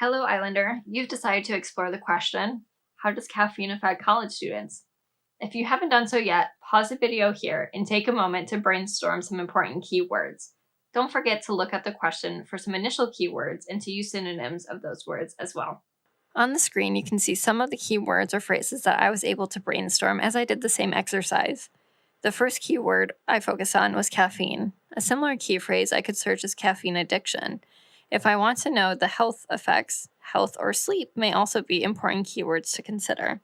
Hello, Islander. You've decided to explore the question, how does caffeine affect college students? If you haven't done so yet, pause the video here and take a moment to brainstorm some important keywords. Don't forget to look at the question for some initial keywords and to use synonyms of those words as well. On the screen, you can see some of the keywords or phrases that I was able to brainstorm as I did the same exercise. The first keyword I focused on was caffeine. A similar key phrase I could search is caffeine addiction. If I want to know the health effects, health or sleep may also be important keywords to consider.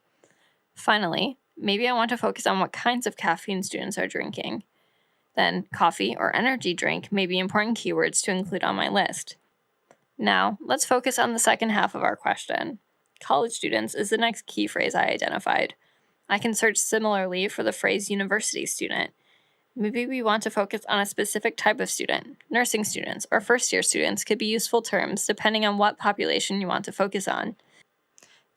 Finally, maybe I want to focus on what kinds of caffeine students are drinking. Then, coffee or energy drink may be important keywords to include on my list. Now, let's focus on the second half of our question. College students is the next key phrase I identified. I can search similarly for the phrase university student. Maybe we want to focus on a specific type of student. Nursing students or first-year students could be useful terms depending on what population you want to focus on.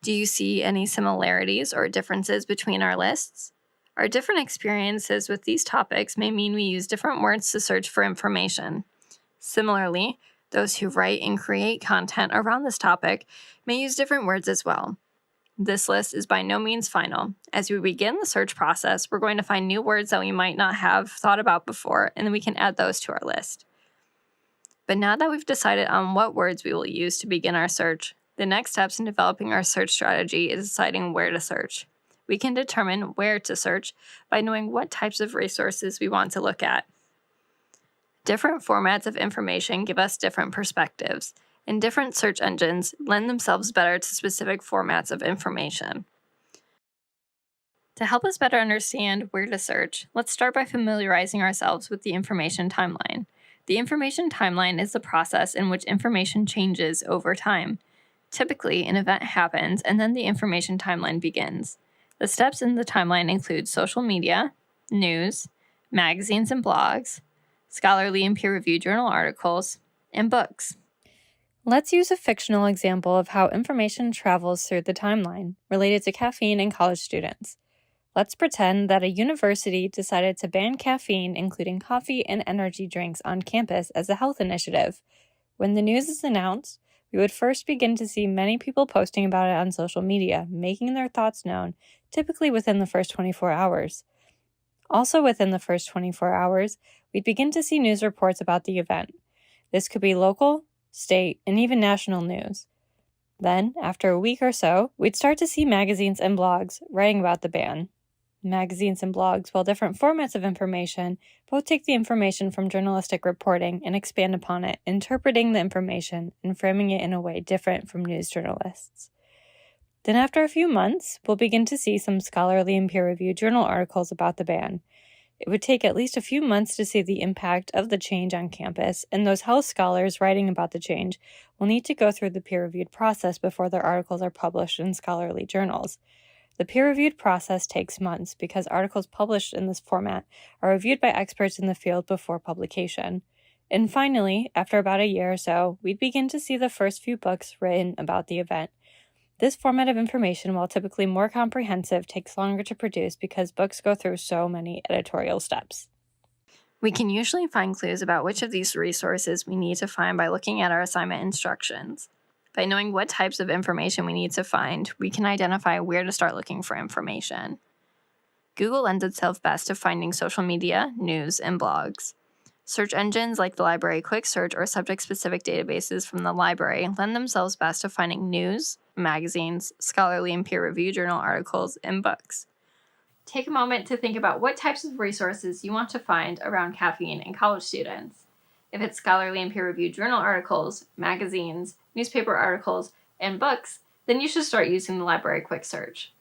Do you see any similarities or differences between our lists? Our different experiences with these topics may mean we use different words to search for information. Similarly, those who write and create content around this topic may use different words as well. This list is by no means final. As we begin the search process, we're going to find new words that we might not have thought about before, and then we can add those to our list. But now that we've decided on what words we will use to begin our search, the next steps in developing our search strategy is deciding where to search. We can determine where to search by knowing what types of resources we want to look at. Different formats of information give us different perspectives, and different search engines lend themselves better to specific formats of information. To help us better understand where to search, let's start by familiarizing ourselves with the information timeline. The information timeline is the process in which information changes over time. Typically, an event happens and then the information timeline begins. The steps in the timeline include social media, news, magazines and blogs, scholarly and peer-reviewed journal articles, and books. Let's use a fictional example of how information travels through the timeline related to caffeine and college students. Let's pretend that a university decided to ban caffeine, including coffee and energy drinks, on campus as a health initiative. When the news is announced, we would first begin to see many people posting about it on social media, making their thoughts known, typically within the first 24 hours. Also within the first 24 hours, we'd begin to see news reports about the event. This could be local, state, and even national news. Then, after a week or so, we'd start to see magazines and blogs writing about the ban. Magazines and blogs, while different formats of information, both take the information from journalistic reporting and expand upon it, interpreting the information and framing it in a way different from news journalists. Then after a few months, we'll begin to see some scholarly and peer-reviewed journal articles about the ban. It would take at least a few months to see the impact of the change on campus, and those health scholars writing about the change will need to go through the peer-reviewed process before their articles are published in scholarly journals. The peer-reviewed process takes months because articles published in this format are reviewed by experts in the field before publication. And finally, after about a year or so, we'd begin to see the first few books written about the event. This format of information, while typically more comprehensive, takes longer to produce because books go through so many editorial steps. We can usually find clues about which of these resources we need to find by looking at our assignment instructions. By knowing what types of information we need to find, we can identify where to start looking for information. Google lends itself best to finding social media, news, and blogs. Search engines like the library quick search or subject-specific databases from the library lend themselves best to finding news, magazines, scholarly and peer-reviewed journal articles, and books. Take a moment to think about what types of resources you want to find around caffeine and college students. If it's scholarly and peer-reviewed journal articles, magazines, newspaper articles, and books, then you should start using the library quick search.